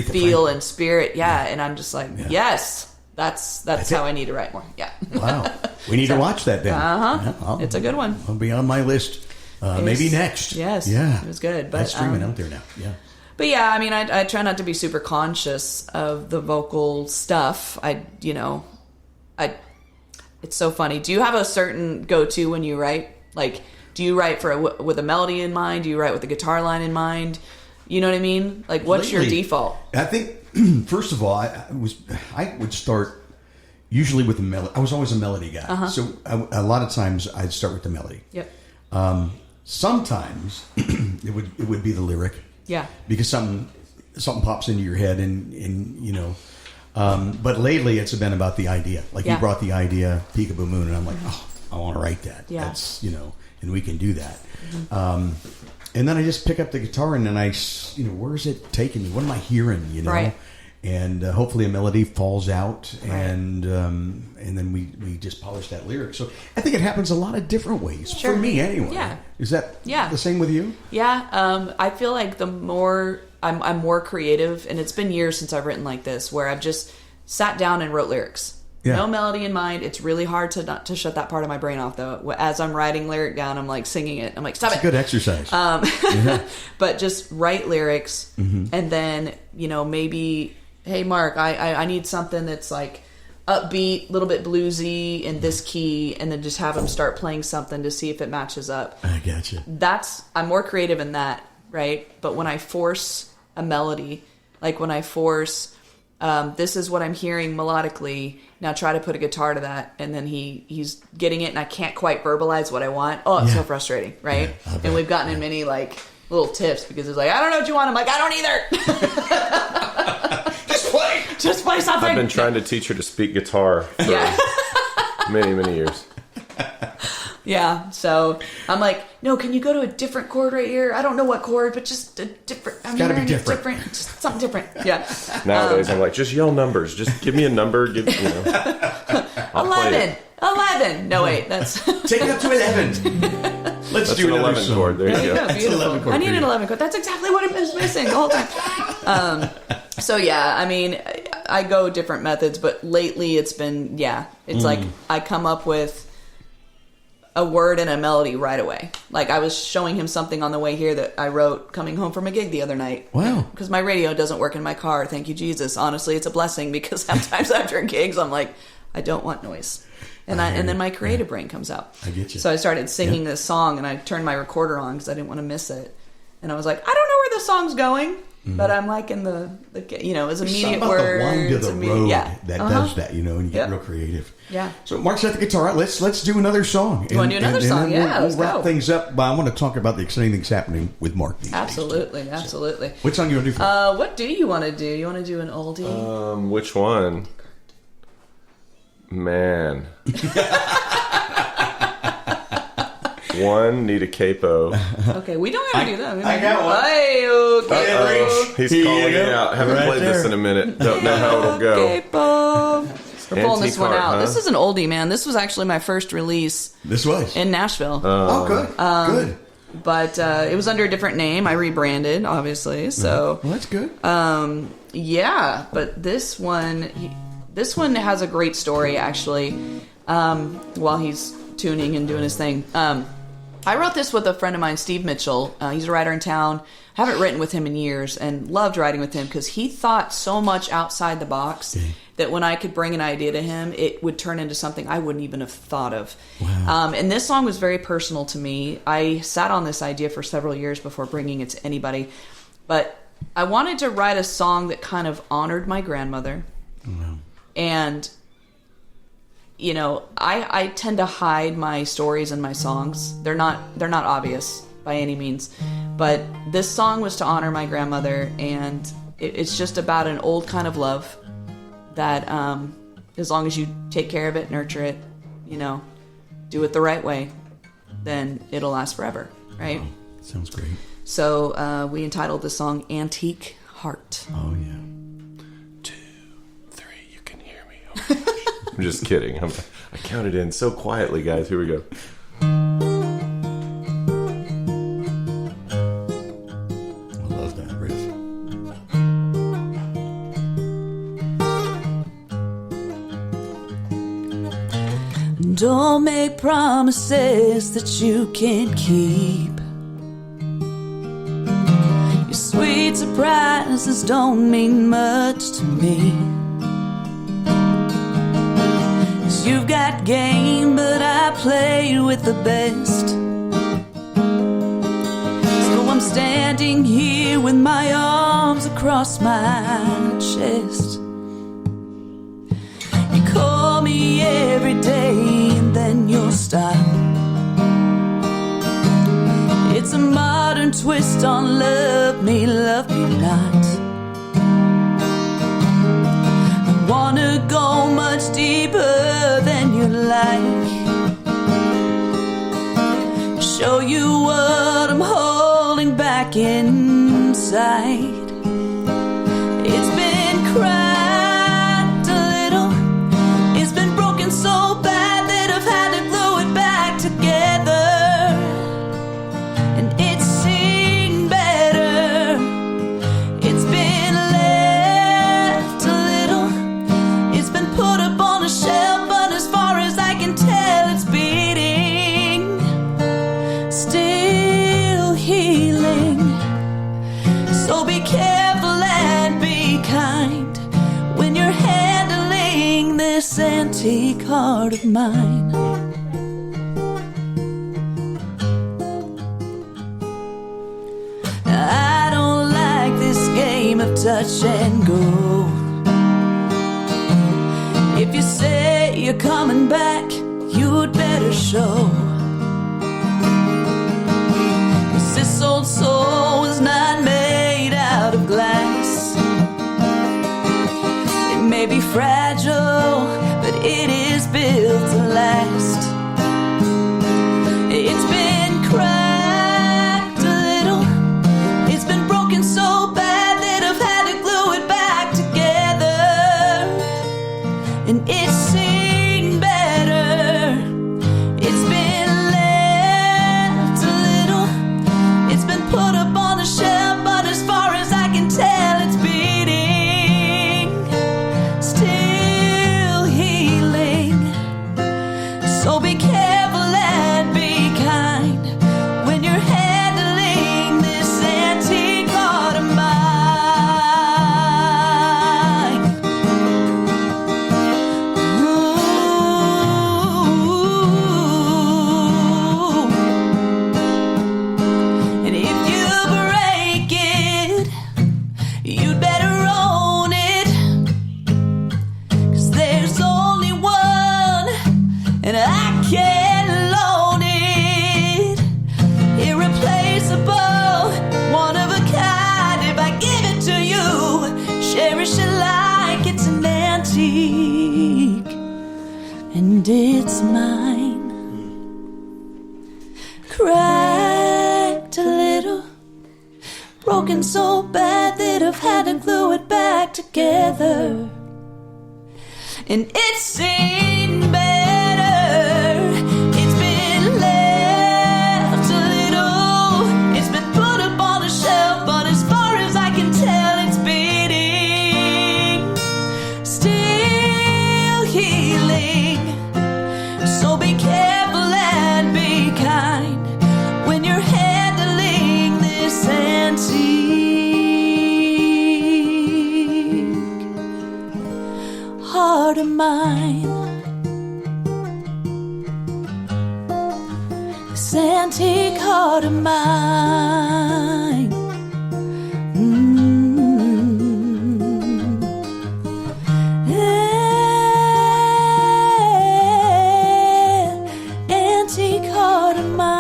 feel and spirit. Yeah, and I'm just like, yes, that's how I need to write more. Yeah. Wow. We need to watch that then. Yeah, it's a good one. I'll be on my list. Maybe next. Yes. Yeah. It was good. But that's streaming out there now. Yeah. But yeah, I mean, I try not to be super conscious of the vocal stuff. It's so funny. Do you have a certain go-to when you write? Like, Do you write with a melody in mind? Do you write with a guitar line in mind? You know what I mean? Like, what's your default? I think, first of all, I would start usually with the melody. I was always a melody guy. So a lot of times I'd start with the melody. Yep. Sometimes it would be the lyric. Yeah. Because something pops into your head and you know. But lately it's been about the idea. Like you brought the idea, Peekaboo Moon, and I'm like, oh, I want to write that. Yeah. That's, you know, and we can do that. And then I just pick up the guitar and then where's it taking me? What am I hearing? You know, right. And hopefully a melody falls out, and then we just polish that lyric. So I think it happens a lot of different ways for me, anyway. Yeah. Is that the same with you? Yeah. I feel like the more I'm more creative, and it's been years since I've written like this, where I've just sat down and wrote lyrics. Yeah. No melody in mind. It's really hard to shut that part of my brain off, though. As I'm writing lyric down, I'm like singing it. I'm like, stop it. It's a good exercise. But just write lyrics, and then, you know, maybe, hey, Mark, I need something that's like upbeat, a little bit bluesy in this key, and then just have him start playing something to see if it matches up. I gotcha. I'm more creative in that, right? But when I force a melody, like when I force... this is what I'm hearing melodically. Now try to put a guitar to that, and then he's getting it, and I can't quite verbalize what I want. Oh, it's so frustrating, right? Yeah, and we've gotten in many like little tiffs because it's like, I don't know what you want. I'm like, I don't either. Just play something. I've been trying to teach her to speak guitar for many, many years. Yeah, so I'm like, no, can you go to a different chord right here? I don't know what chord, but just a different. It's got to be different. Just something different. Yeah. Nowadays, I'm like, just yell numbers. Just give me a number. I'll 11. No, wait, that's take it up to 11. Let's do an 11 chord. There you go. Beautiful. I need an 11 chord. That's exactly what I was missing the whole time. So yeah, I mean, I go different methods, but lately it's been it's like I come up with a word and a melody right away. Like I was showing him something on the way here that I wrote coming home from a gig the other night. Wow. Because my radio doesn't work in my car. Thank you, Jesus. Honestly, it's a blessing because sometimes after gigs, I'm like, I don't want noise. And then my creative brain comes out. I get you. So I started singing this song, and I turned my recorder on because I didn't want to miss it. And I was like, I don't know where the song's going, but I'm like in the it's immediate words. The line to the road that does that, and you get real creative. Yeah. So Mark's at the guitar. Let's do another song. You want to do another song? We'll wrap things up. But I want to talk about the exciting things happening with Mark. Absolutely. So, what song you want to do for? What do you want to do? You want to do an oldie? Which one? Man. One, need a capo. Okay, we don't have to do that. I got one. Hey, he's calling it out. Haven't played this in a minute. Don't know how it'll go. Capo. We're pulling this one out. Huh? This is an oldie, man. This was actually my first release. This was in Nashville. Oh, good. Good. But it was under a different name. I rebranded, obviously. So well, that's good. Yeah, but this one has a great story, actually. While he's tuning and doing his thing, I wrote this with a friend of mine, Steve Mitchell. He's a writer in town. Haven't written with him in years, and loved writing with him because he thought so much outside the box that when I could bring an idea to him, it would turn into something I wouldn't even have thought of. Wow. And this song was very personal to me. I sat on this idea for several years before bringing it to anybody, but I wanted to write a song that kind of honored my grandmother. Wow. And I tend to hide my stories in my songs. They're not obvious by any means. But this song was to honor my grandmother, and it's just about an old kind of love that as long as you take care of it, nurture it, do it the right way, then it'll last forever, right? Wow. Sounds great. So we entitled the song Antique Heart. Oh, yeah. 2, 3, you can hear me. I'm just kidding. I counted in so quietly, guys. Here we go. I love that riff. Don't make promises that you can't keep. Your sweet surprises don't mean much to me. You've got game, but I play with the best. standing here with my arms across my chest. You call me every day and then you'll stop. It's a modern twist on love me not. I wanna go much deeper than you like. Show you what I'm holding back inside. It's been cracked a little. It's been broken so bad that I've had to glue it back together. And it's seen better. It's been left a little. It's been put up on a shelf, but as far as I can tell, it's beating. Still healing. So be careful and be kind when you're handling this antique heart of mine. I don't like this game of touch and go. If you say you're coming back, you'd better show. 'Cause this old soul is not made out of glass. It may be fragile, but it is built to last. It's been cracked a little. It's been broken so bad that I've had to glue it back together. And it's seen better. It's been left a little. It's been put up on a shelf, but as far as I can tell, it's beating. Still healing. So be careful and be kind when you're handling this antique heart of mine. Ooh. And if you break it, you'd better own it. 'Cause there's only one, and I can't loan it. Irreplaceable, one of a kind. If I give it to you, cherish it like it's an antique, and it's mine. Cracked a little, broken so bad that I've had to glue it back together. And it's seen better. It's been left a little. It's been put up on a shelf, but as far as I can tell, it's beating. Still healing. So be careful and be kind when you're handling this antique heart of mine. This antique heart of mine. Antique heart of mine.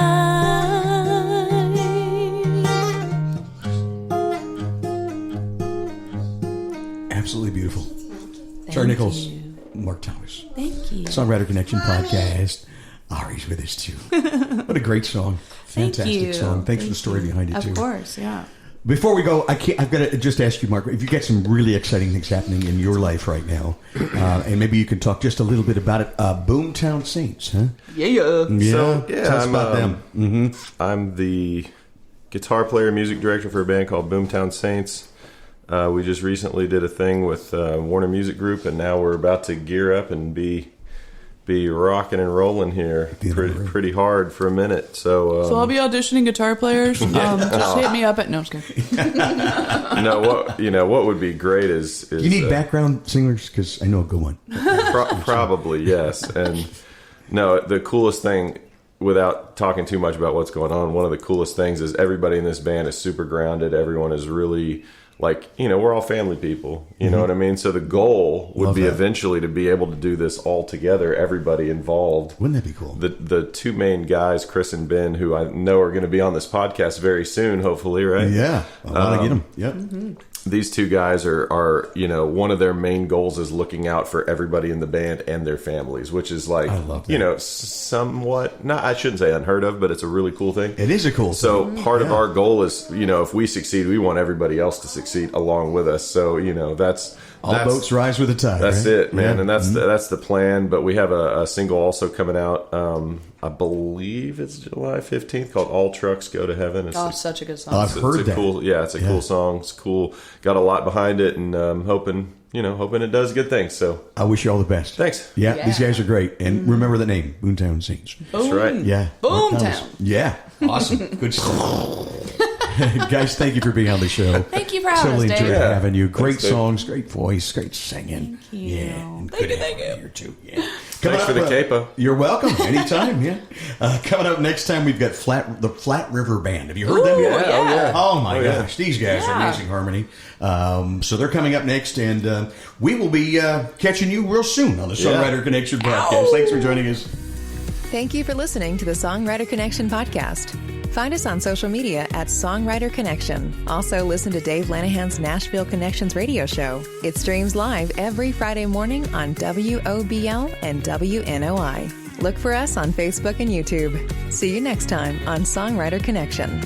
Absolutely beautiful. Char Nicols, Mark Thomas. Thank you. Songwriter Connection podcast. Ari's with us too. What a great song. Thank Fantastic you. song. Thanks for the story behind it too. Of course, yeah. Before we go, I've got to just ask you, Mark, if you get some really exciting things happening in your life right now, and maybe you can talk just a little bit about it. Boomtown Saints, huh? Yeah. So, Tell us about them. Mm-hmm. I'm the guitar player, music director for a band called Boomtown Saints. We just recently did a thing with Warner Music Group, and now we're about to gear up and be rocking and rolling here pretty hard for a minute. So I'll be auditioning guitar players. Just hit me up at no. I'm just kidding. No, what would be great is You need background singers, because I know a good one. probably yes. And no, the coolest thing, without talking too much about what's going on, one of the coolest things is everybody in this band is super grounded. Everyone is really like, we're all family people. You know what I mean? So the goal would be eventually to be able to do this all together, everybody involved. Wouldn't that be cool? The two main guys, Chris and Ben, who I know are going to be on this podcast very soon, hopefully, right? Yeah. I want to get them. Yep. Mm-hmm. These two guys are one of their main goals is looking out for everybody in the band and their families, which is like, I love that. Somewhat, not, I shouldn't say unheard of, but it's a really cool thing. It is a cool thing. So part of our goal is, if we succeed, we want everybody else to succeed along with us. So, that's all boats rise with the tide. That's right? it, man. Yeah. And that's the plan. But we have a single also coming out. I believe it's July 15th called All Trucks Go to Heaven. It's Such a good song. I've heard that. Cool, it's a cool song. It's cool. Got a lot behind it, and hoping it does good things. So I wish you all the best. Thanks. Yeah, these guys are great. And remember the name, Boomtown Saints. That's right. Yeah. Boomtown. Yeah. Awesome. Good stuff. Guys, thank you for being on the show. Thank you for having totally us, Dave. enjoyed having you. Great Thanks, Dave. songs, great voice, great singing. Thank you. Yeah. And Thank good you. having here too. Yeah. Thanks for the capo. You're welcome. Anytime. Yeah. Coming up next time, we've got the Flat River Band. Have you heard them yet? yeah. Oh, yeah. Oh my Oh, yeah. gosh, these guys are Yeah. amazing harmony. So they're coming up next, and we will be catching you real soon on the Songwriter Connection podcast. Thanks for joining us. Thank you for listening to the Songwriter Connection podcast. Find us on social media at Songwriter Connection. Also, listen to Dave Lanahan's Nashville Connections radio show. It streams live every Friday morning on WOBL and WNOI. Look for us on Facebook and YouTube. See you next time on Songwriter Connection.